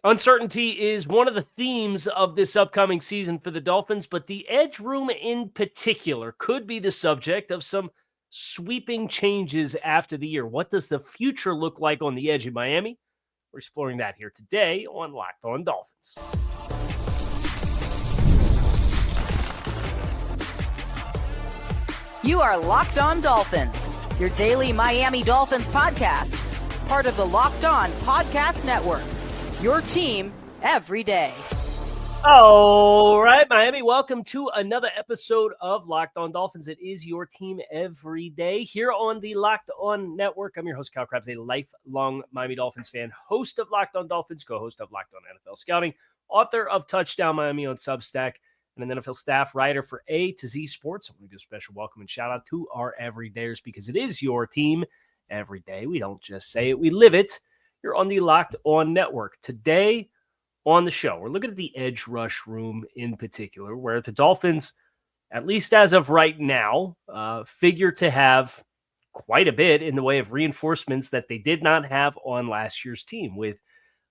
Uncertainty is one of the themes of this upcoming season for the Dolphins, but the edge room in particular could be the subject of some sweeping changes after the year. What does the future look like on the edge in Miami? We're exploring that here today on Locked On Dolphins. You are Locked On Dolphins, your daily Miami Dolphins podcast, part of the Locked On Podcast Network. Your team every day. All right, Miami, welcome to another episode of Locked On Dolphins. It is your team every day here on the Locked On Network. I'm your host, Cal Krabs, a lifelong Miami Dolphins fan, host of Locked On Dolphins, co-host of Locked On NFL Scouting, author of Touchdown Miami on Substack, and an NFL staff writer for A to Z Sports. I want to give a special welcome and shout out to our everydayers because it is your team every day. We don't just say it, we live it. You're on the Locked On Network. Today on the show, we're looking at the edge rush room in particular, where the Dolphins, at least as of right now, figure to have quite a bit in the way of reinforcements that they did not have on last year's team, with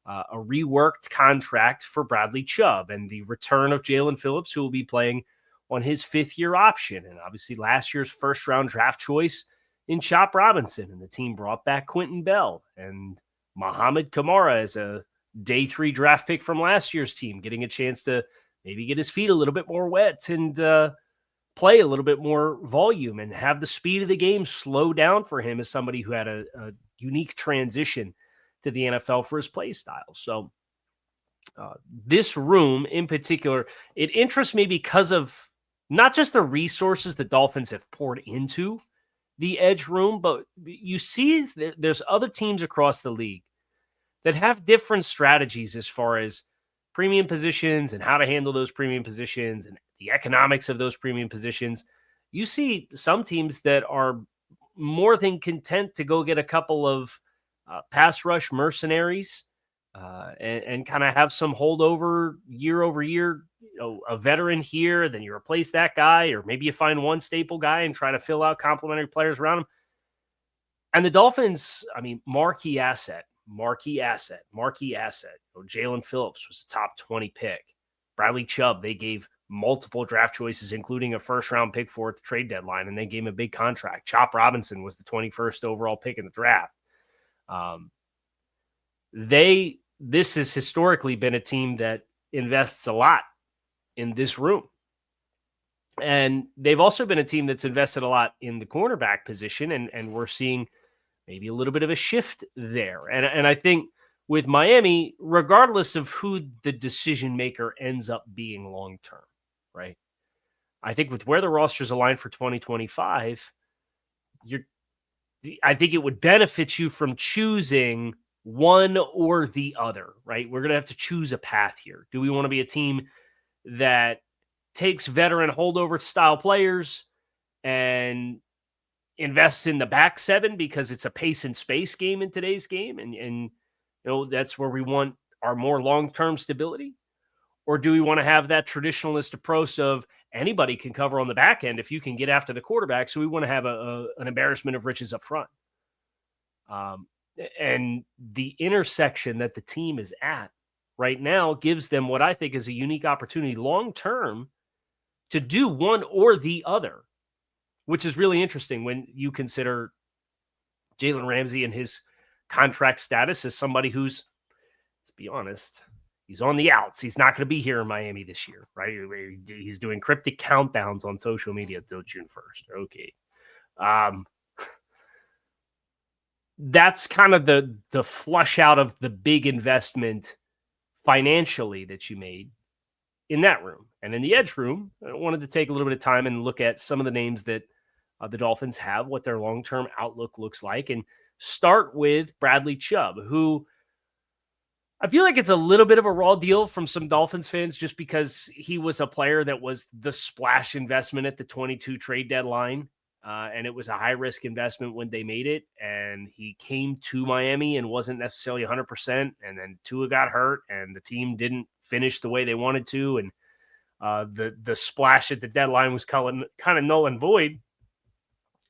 a reworked contract for Bradley Chubb and the return of Jaelan Phillips, who will be playing on his fifth-year option. And obviously last year's first-round draft choice in Chop Robinson, and the team brought back Quinton and Mohamed Kamara as a day 3 draft pick from last year's team, getting a chance to maybe get his feet a little bit more wet and play a little bit more volume and have the speed of the game slow down for him as somebody who had a unique transition to the NFL for his play style. So this room in particular, it interests me because of not just the resources the Dolphins have poured into the edge room, but you see there's other teams across the league that have different strategies as far as premium positions and how to handle those premium positions and the economics of those premium positions. You see some teams that are more than content to go get a couple of pass rush mercenaries and kind of have some holdover year over year, a veteran here, then you replace that guy, or maybe you find one staple guy and try to fill out complementary players around him. And the Dolphins, I mean, marquee asset. Jaelan Phillips was a top 20 pick. Bradley Chubb, they gave multiple draft choices, including a first-round pick for at the trade deadline, and they gave him a big contract. Chop Robinson was the 21st overall pick in the draft. This has historically been a team that invests a lot in this room. And they've also been a team that's invested a lot in the cornerback position, and we're seeing maybe a little bit of a shift there. And I think with Miami, regardless of who the decision maker ends up being long-term, right? I think with where the roster's aligned for 2025, I think it would benefit you from choosing one or the other, right? We're going to have to choose a path here. Do we want to be a team that takes veteran holdover style players and invests in the back seven because it's a pace and space game in today's game, and you know that's where we want our more long-term stability? Or do we want to have that traditionalist approach of anybody can cover on the back end if you can get after the quarterback, so we want to have an embarrassment of riches up front? And the intersection that the team is at right now gives them what I think is a unique opportunity long-term to do one or the other, which is really interesting when you consider Jalen Ramsey and his contract status as somebody who's, let's be honest, he's on the outs. He's not going to be here in Miami this year, right? He's doing cryptic countdowns on social media until June 1st. Okay. That's kind of the flush out of the big investment financially that you made in that room. And in the edge room, I wanted to take a little bit of time and look at some of the names that the Dolphins have, what their long-term outlook looks like, and start with Bradley Chubb, who I feel like it's a little bit of a raw deal from some Dolphins fans just because he was a player that was the splash investment at the 22 trade deadline. And it was a high-risk investment when they made it, and he came to Miami and wasn't necessarily 100%, and then Tua got hurt, and the team didn't finish the way they wanted to, and the splash at the deadline was kind of null and void.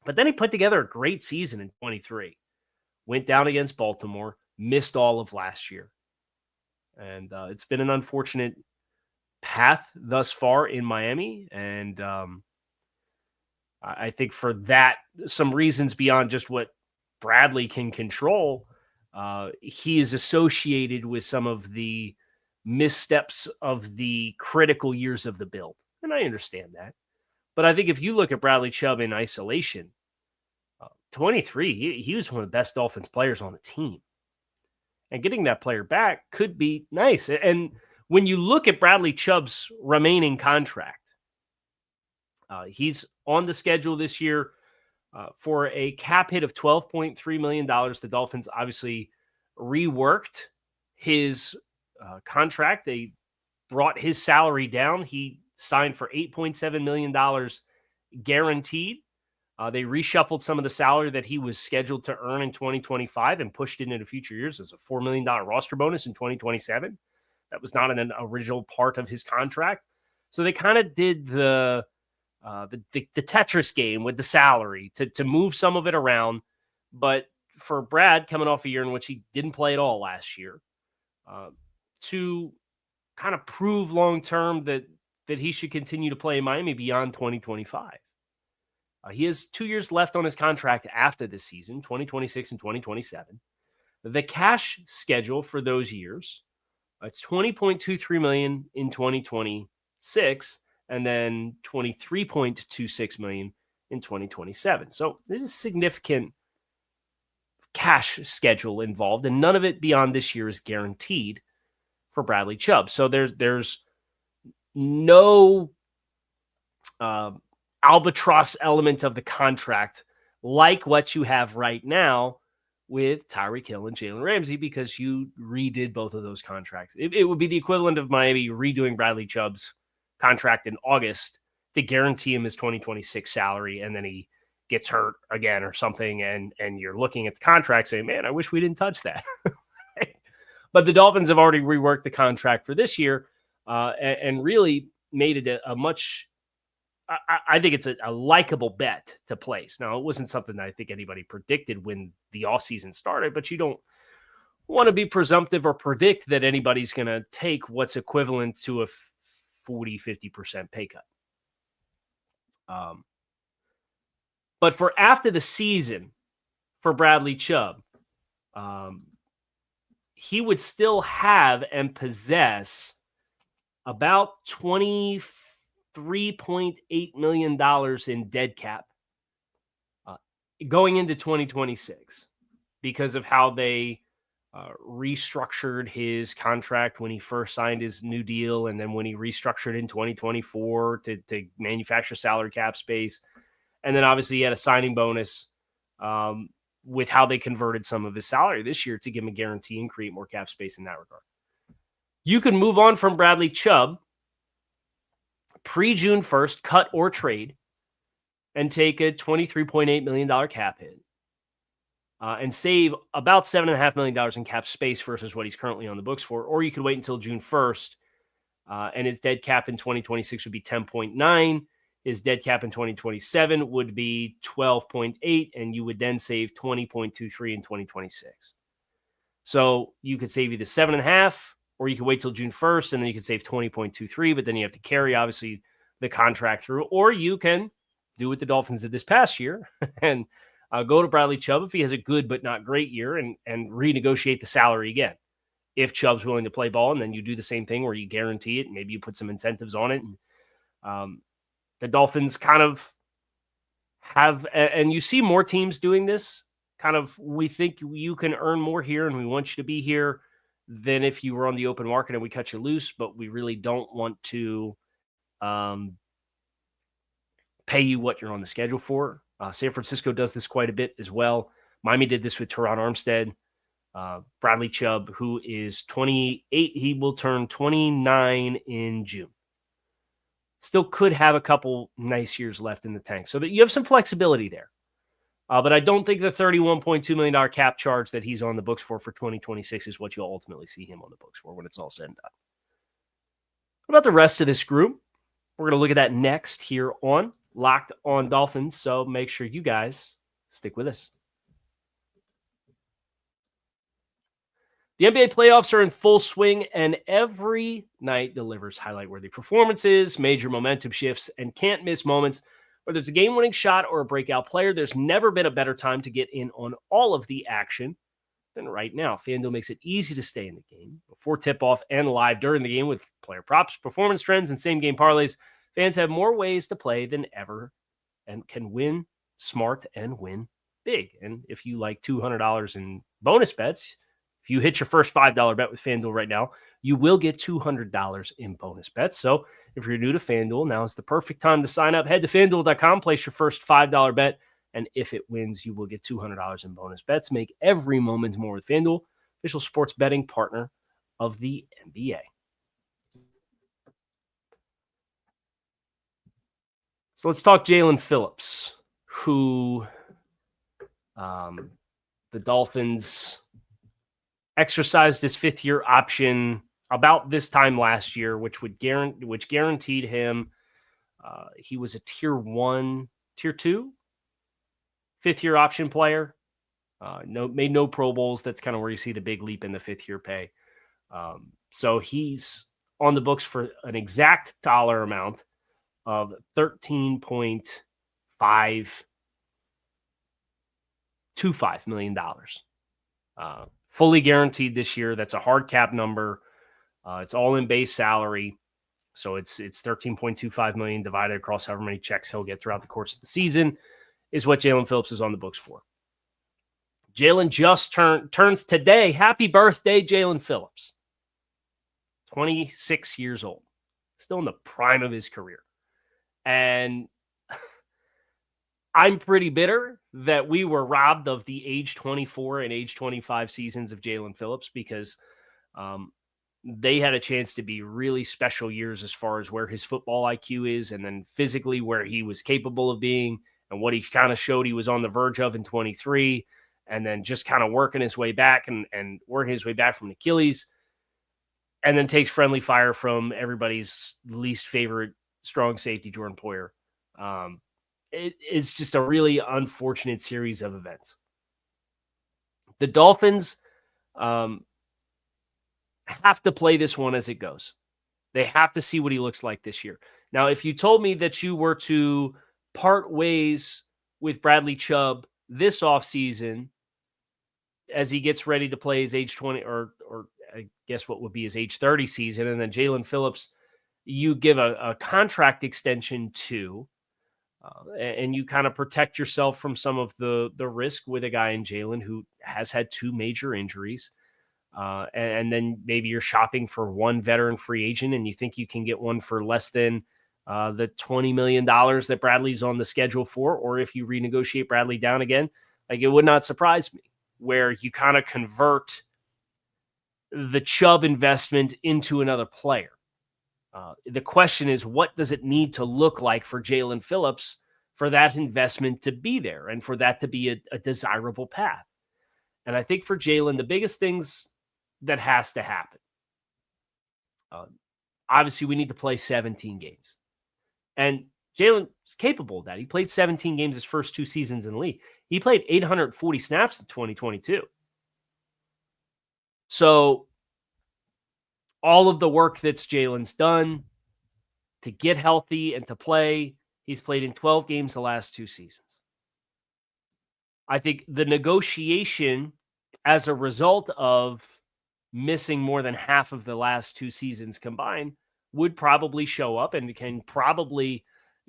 But then he put together a great season in 23, went down against Baltimore, missed all of last year. And it's been an unfortunate path thus far in Miami. And I think for that, some reasons beyond just what Bradley can control, he is associated with some of the missteps of the critical years of the build. And I understand that. But I think if you look at Bradley Chubb in isolation, 23, he was one of the best Dolphins players on the team. And getting that player back could be nice. And when you look at Bradley Chubb's remaining contract, he's on the schedule this year for a cap hit of $12.3 million. The Dolphins obviously reworked his contract. They brought his salary down. He signed for $8.7 million guaranteed. They reshuffled some of the salary that he was scheduled to earn in 2025 and pushed it into future years as a $4 million roster bonus in 2027. That was not an original part of his contract. So they kind of did the Tetris game with the salary to move some of it around. But for Brad, coming off a year in which he didn't play at all last year, to kind of prove long-term that he should continue to play in Miami beyond 2025. He has 2 years left on his contract after this season, 2026 and 2027. The cash schedule for those years, it's $20.23 million in 2026, and then $23.26 million in 2027. So there's a significant cash schedule involved, and none of it beyond this year is guaranteed for Bradley Chubb. So there's no albatross element of the contract like what you have right now with Tyreek Hill and Jalen Ramsey, because you redid both of those contracts. It would be the equivalent of Miami redoing Bradley Chubb's contract in August to guarantee him his 2026 salary, and then he gets hurt again or something, and you're looking at the contract saying, man, I wish we didn't touch that. But the Dolphins have already reworked the contract for this year and really made it a much, I think it's a likable bet to place. Now, it wasn't something that I think anybody predicted when the offseason started, but you don't want to be presumptive or predict that anybody's going to take what's equivalent to a 40-50% pay cut. But for after the season for Bradley Chubb, he would still have and possess about $23.8 million in dead cap going into 2026 because of how they restructured his contract when he first signed his new deal, and then when he restructured in 2024 to manufacture salary cap space. And then obviously he had a signing bonus with how they converted some of his salary this year to give him a guarantee and create more cap space in that regard. You can move on from Bradley Chubb pre-June 1st, cut or trade, and take a $23.8 million cap hit and save about $7.5 million in cap space versus what he's currently on the books for. Or you could wait until June 1st, and his dead cap in 2026 would be 10.9. His dead cap in 2027 would be 12.8, and you would then save 20.23 in 2026. So you could save either 7.5, or you could wait till June 1st, and then you could save 20.23, but then you have to carry, obviously, the contract through. Or you can do what the Dolphins did this past year and go to Bradley Chubb if he has a good but not great year and renegotiate the salary again. If Chubb's willing to play ball, and then you do the same thing where you guarantee it, and maybe you put some incentives on it. And the Dolphins kind of have, and you see more teams doing this, kind of, we think you can earn more here and we want you to be here than if you were on the open market and we cut you loose, but we really don't want to pay you what you're on the schedule for. San Francisco does this quite a bit as well. Miami did this with Teron Armstead. Bradley Chubb, who is 28, he will turn 29 in June. Still could have a couple nice years left in the tank, so that you have some flexibility there. But I don't think the $31.2 million cap charge that he's on the books for 2026 is what you'll ultimately see him on the books for when it's all said and done. What about the rest of this group? We're going to look at that next here on Locked on Dolphins, so make sure you guys stick with us. The NBA playoffs are in full swing, and every night delivers highlight-worthy performances, major momentum shifts, and can't-miss moments. Whether it's a game-winning shot or a breakout player, there's never been a better time to get in on all of the action than right now. FanDuel makes it easy to stay in the game before tip-off and live during the game with player props, performance trends, and same-game parlays. Fans have more ways to play than ever and can win smart and win big. And if you like $200 in bonus bets, if you hit your first $5 bet with FanDuel right now, you will get $200 in bonus bets. So if you're new to FanDuel, now is the perfect time to sign up. Head to FanDuel.com, place your first $5 bet, and if it wins, you will get $200 in bonus bets. Make every moment more with FanDuel, official sports betting partner of the NBA. So let's talk Jaelan Phillips, who the Dolphins exercised his fifth-year option about this time last year, which guaranteed him he was a tier 2 fifth-year option player. Made no Pro Bowls. That's kind of where you see the big leap in the fifth-year pay. So he's on the books for an exact dollar amount of $13.525 million. Fully guaranteed this year. That's a hard cap number. It's all in base salary. So it's $13.25 million divided across however many checks he'll get throughout the course of the season is what Jaelan Phillips is on the books for. Jaelan just turns today. Happy birthday, Jaelan Phillips. 26 years old. Still in the prime of his career. And I'm pretty bitter that we were robbed of the age 24 and age 25 seasons of Jaelan Phillips because they had a chance to be really special years as far as where his football IQ is and then physically where he was capable of being and what he kind of showed he was on the verge of in 23 and then just kind of working his way back and working his way back from Achilles and then takes friendly fire from everybody's least favorite strong safety, Jordan Poyer. It's just a really unfortunate series of events. The Dolphins have to play this one as it goes. They have to see what he looks like this year. Now, if you told me that you were to part ways with Bradley Chubb this offseason as he gets ready to play his age 20 or I guess what would be his age 30 season, and then Jaelan Phillips, you give a contract extension to, and you kind of protect yourself from some of the risk with a guy in Jaelan who has had 2 major injuries. And then maybe you're shopping for one veteran free agent and you think you can get one for less than the $20 million that Bradley's on the schedule for, or if you renegotiate Bradley down again, like it would not surprise me where you kind of convert the Chubb investment into another player. The question is, what does it need to look like for Jaelan Phillips for that investment to be there and for that to be a desirable path? And I think for Jaelan, the biggest things that has to happen, obviously we need to play 17 games. And Jaelan is capable of that. He played 17 games his first 2 seasons in the league. He played 840 snaps in 2022. So all of the work that's Jaelan's done to get healthy and to play, he's played in 12 games the last 2 seasons. I think the negotiation as a result of missing more than half of the last 2 seasons combined would probably show up and can probably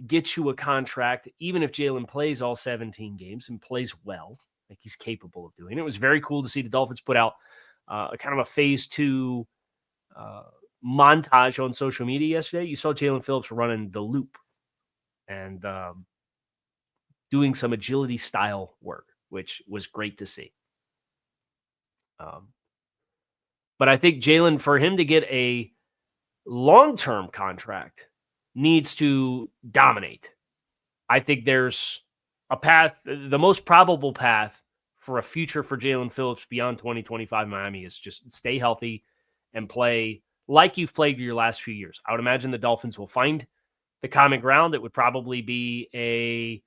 get you a contract, even if Jaelan plays all 17 games and plays well, like he's capable of doing. It was very cool to see the Dolphins put out kind of a phase 2 montage on social media yesterday. You saw Jaelan Phillips running the loop and doing some agility style work, which was great to see. But I think Jaelan, for him to get a long-term contract, needs to dominate. I think there's a path, the most probable path for a future for Jaelan Phillips beyond 2025 Miami is just stay healthy and play like you've played your last few years. I would imagine the Dolphins will find the common ground. It would probably be a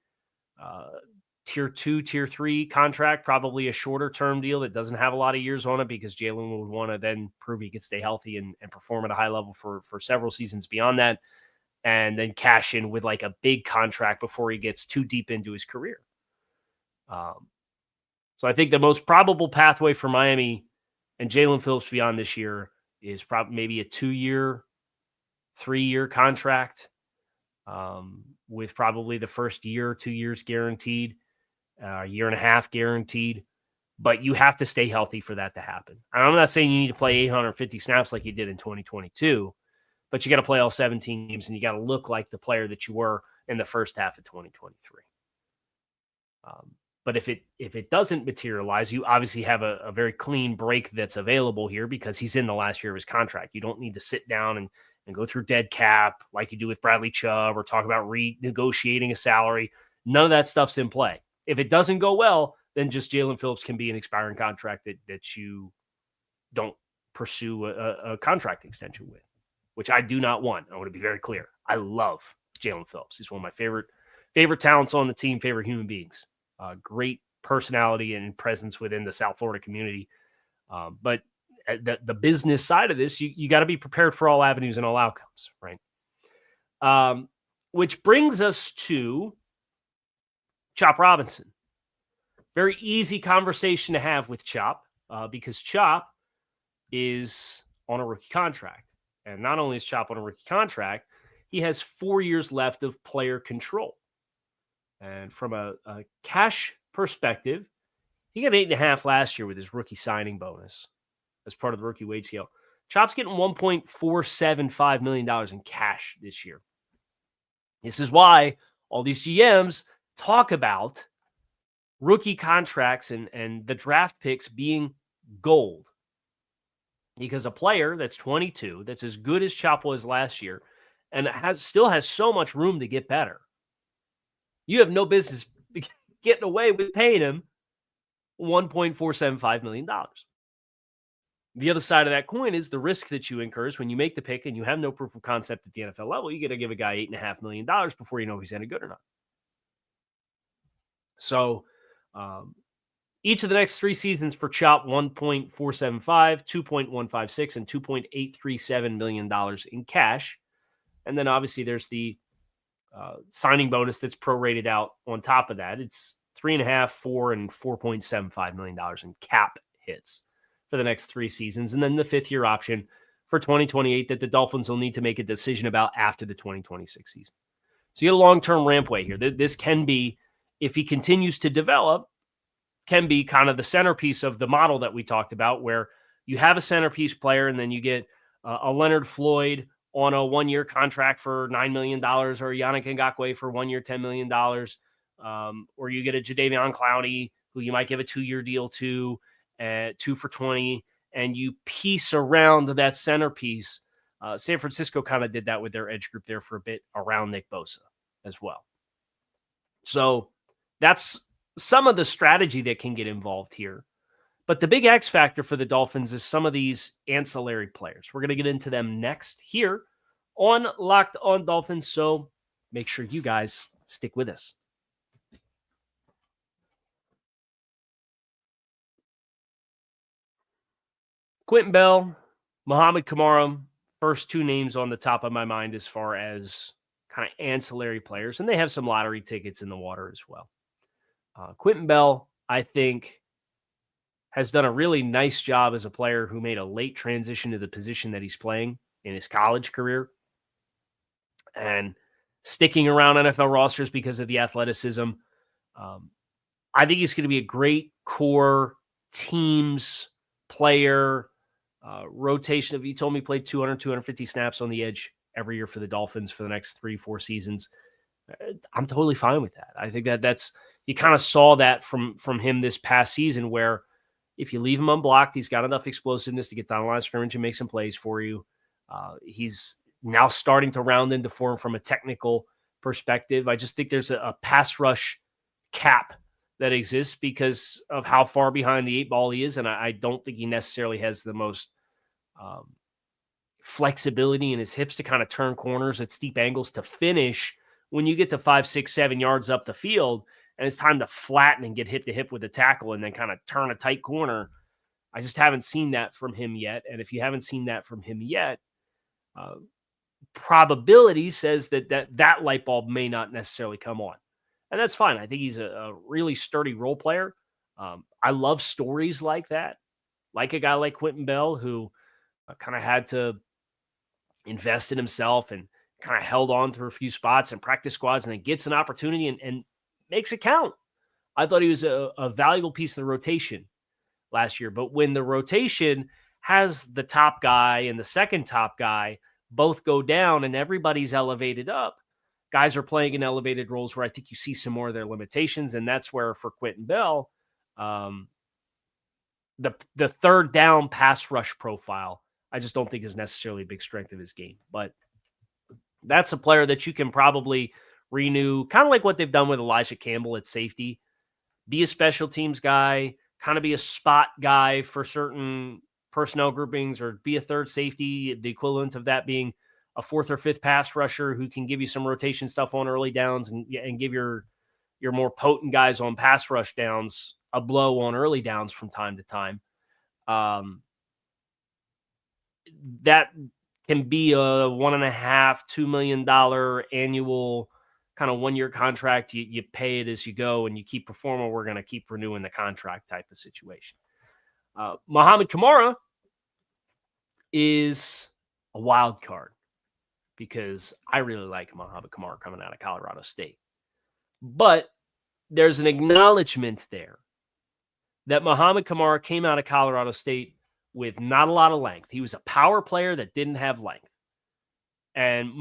tier 2, tier 3 contract, probably a shorter term deal that doesn't have a lot of years on it because Jaelan would want to then prove he could stay healthy and perform at a high level for several seasons beyond that, and then cash in with like a big contract before he gets too deep into his career. So I think the most probable pathway for Miami and Jaelan Phillips beyond this year is probably maybe a 2-year, 3-year contract with probably the first year or 2 years guaranteed, a year and a half guaranteed. But you have to stay healthy for that to happen. I'm not saying you need to play 850 snaps like you did in 2022, but you got to play all 17 games and you got to look like the player that you were in the first half of 2023. But if it doesn't materialize, you obviously have a very clean break that's available here because he's in the last year of his contract. You don't need to sit down and go through dead cap like you do with Bradley Chubb or talk about renegotiating a salary. None of that stuff's in play. If it doesn't go well, then just Jaelan Phillips can be an expiring contract that you don't pursue a contract extension with, which I do not want. I want to be very clear. I love Jaelan Phillips. He's one of my favorite talents on the team, favorite human beings. Great personality and presence within the South Florida community. But the business side of this, you got to be prepared for all avenues and all outcomes, right? Which brings us to Chop Robinson. Very easy conversation to have with Chop because Chop is on a rookie contract. And not only is Chop on a rookie contract, he has 4 years left of player control. And from a cash perspective, he got 8.5 last year with his rookie signing bonus as part of the rookie wage scale. Chop's getting $1.475 million in cash this year. This is why all these GMs talk about rookie contracts and the draft picks being gold. Because a player that's 22, that's as good as Chop was last year, and still has so much room to get better, you have no business getting away with paying him $1.475 million. The other side of that coin is the risk that you incur when you make the pick and you have no proof of concept at the NFL level. You got to give a guy $8.5 million before you know if he's any good or not. So each of the next 3 seasons for Chop, 1.475, 2.156, and $2.837 million in cash. And then obviously there's the signing bonus that's prorated out on top of that. It's $3.5, $4, and $4.75 million in cap hits for the next 3 seasons. And then the 5th-year option for 2028 that the Dolphins will need to make a decision about after the 2026 season. So you have a long-term rampway here. This can be, if he continues to develop, can be kind of the centerpiece of the model that we talked about, where you have a centerpiece player and then you get a Leonard Floyd on a 1-year contract for $9 million, or Yannick Ngakoue for 1 year, $10 million, or you get a Jadeveon Clowney, who you might give a 2-year deal to, 2 for $20, and you piece around that centerpiece. San Francisco kind of did that with their edge group there for a bit around Nick Bosa as well. So that's some of the strategy that can get involved here. But the big X factor for the Dolphins is some of these ancillary players. We're going to get into them next here on Locked On Dolphins, so make sure you guys stick with us. Quinton Bell, Mohamed Kamara, first 2 names on the top of my mind as far as kind of ancillary players, and they have some lottery tickets in the water as well. Quinton Bell, I think, has done a really nice job as a player who made a late transition to the position that he's playing in his college career and sticking around NFL rosters because of the athleticism. I think he's going to be a great core teams player, rotation. If you told me he played 200, 250 snaps on the edge every year for the Dolphins for the next 3-4 seasons, I'm totally fine with that. I think that's, you kind of saw that from him this past season, where if you leave him unblocked, he's got enough explosiveness to get down the line of scrimmage and make some plays for you. He's now starting to round into form from a technical perspective. I just think there's a pass rush cap that exists because of how far behind the 8 ball he is, and I don't think he necessarily has the most flexibility in his hips to kind of turn corners at steep angles to finish when you get to 5, 6, 7 yards up the field and it's time to flatten and get hip to hip with the tackle and then kind of turn a tight corner. I just haven't seen that from him yet. And if you haven't seen that from him yet, probability says that light bulb may not necessarily come on. And that's fine. I think he's a really sturdy role player. I love stories like that, like a guy like Quinton Bell, who kind of had to invest in himself and kind of held on through a few spots and practice squads and then gets an opportunity and makes it count. I thought he was a valuable piece of the rotation last year. But when the rotation has the top guy and the second top guy both go down and everybody's elevated up, guys are playing in elevated roles where I think you see some more of their limitations. And that's where for Quinton Bell, the third down pass rush profile, I just don't think is necessarily a big strength of his game. But that's a player that you can probably renew, kind of like what they've done with Elijah Campbell at safety. Be a special teams guy, kind of be a spot guy for certain personnel groupings, or be a third safety, the equivalent of that being a fourth or fifth pass rusher who can give you some rotation stuff on early downs and give your more potent guys on pass rush downs a blow on early downs from time to time. That can be a $1.5-2 million annual kind of 1-year contract. You pay it as you go and you keep performing. We're going to keep renewing the contract type of situation. Mohamed Kamara is a wild card because I really like Mohamed Kamara coming out of Colorado State. But there's an acknowledgement there that Mohamed Kamara came out of Colorado State with not a lot of length. He was a power player that didn't have length. And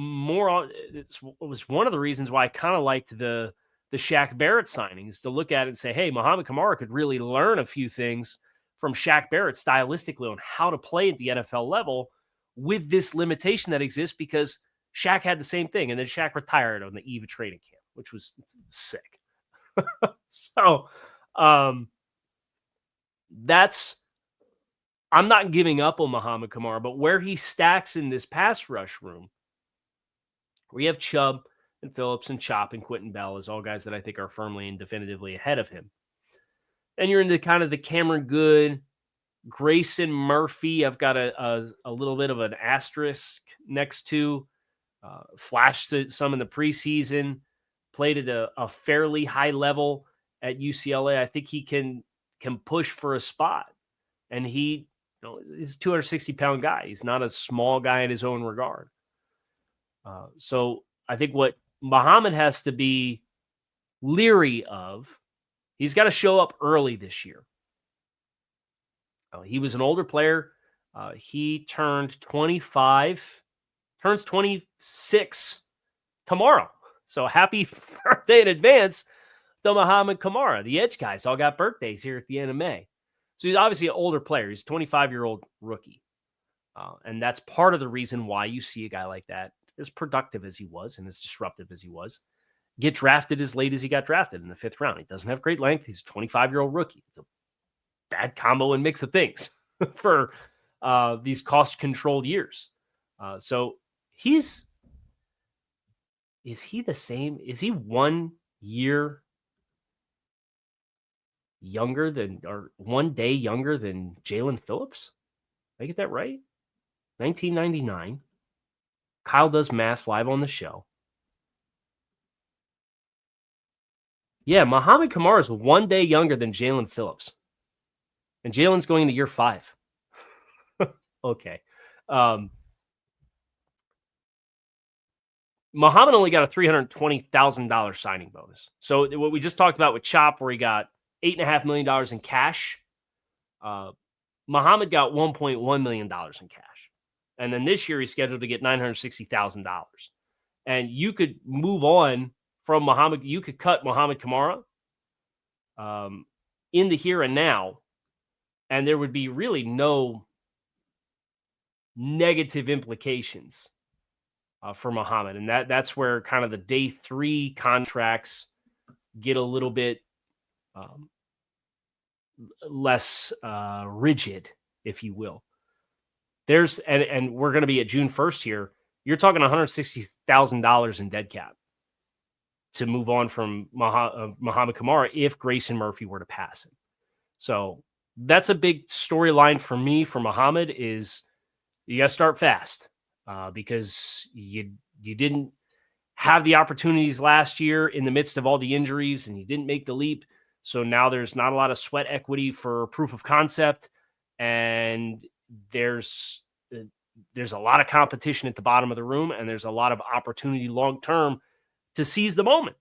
it was one of the reasons why I kind of liked the Shaq Barrett signings, to look at it and say, hey, Mohamed Kamara could really learn a few things from Shaq Barrett stylistically on how to play at the NFL level with this limitation that exists, because Shaq had the same thing. And then Shaq retired on the eve of training camp, which was sick. So I'm not giving up on Mohamed Kamara, but where he stacks in this pass rush room, we have Chubb and Phillips and Chop and Quinton Bell as all guys that I think are firmly and definitively ahead of him. And you're into kind of the Cameron Good, Grayson Murphy. I've got a little bit of an asterisk next to. Flashed some in the preseason, played at a fairly high level at UCLA. I think he can push for a spot. And he's a 260-pound guy. He's not a small guy in his own regard. So I think what Mohamed has to be leery of, he's got to show up early this year. He was an older player. He turns 26 tomorrow. So happy birthday in advance to Mohamed Kamara. The Edge guys all got birthdays here at the end of May. So he's obviously an older player. He's a 25-year-old rookie. And that's part of the reason why you see a guy like that, as productive as he was and as disruptive as he was, get drafted as late as he got drafted in the 5th round. He doesn't have great length. He's a 25-year-old rookie. It's a bad combo and mix of things for these cost-controlled years. So is he the same? Is he 1 year younger than, or 1 day younger than Jaelan Phillips? Did I get that right? 1999. Kyle does math live on the show. Yeah, Mohamed Kamara is 1 day younger than Jaelan Phillips. And Jalen's going into year 5. Okay. Mohamed only got a $320,000 signing bonus. So what we just talked about with Chop, where he got $8.5 million in cash, Mohamed got $1.1 million in cash. And then this year he's scheduled to get $960,000. And you could move on from Mohamed. You could cut Mohamed Kamara in the here and now, and there would be really no negative implications for Mohamed. And that's where kind of the day 3 contracts get a little bit less rigid, if you will. And we're going to be at June 1st here. You're talking $160,000 in dead cap. to move on from Mohamed Kamara if Grayson Murphy were to pass him. So that's a big storyline for me for Mohamed is you got to start fast because you didn't have the opportunities last year in the midst of all the injuries and you didn't make the leap. So now there's not a lot of sweat equity for proof of concept. And there's a lot of competition at the bottom of the room, and there's a lot of opportunity long-term to seize the moment.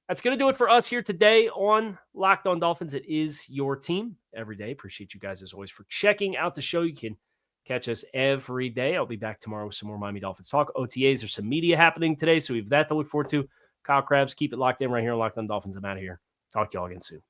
That's going to do it for us here today on Locked On Dolphins. It is your team every day. Appreciate you guys, as always, for checking out the show. You can catch us every day. I'll be back tomorrow with some more Miami Dolphins talk. OTAs, there's some media happening today, so we have that to look forward to. Kyle Krabs, keep it locked in right here on Locked On Dolphins. I'm out of here. Talk to y'all again soon.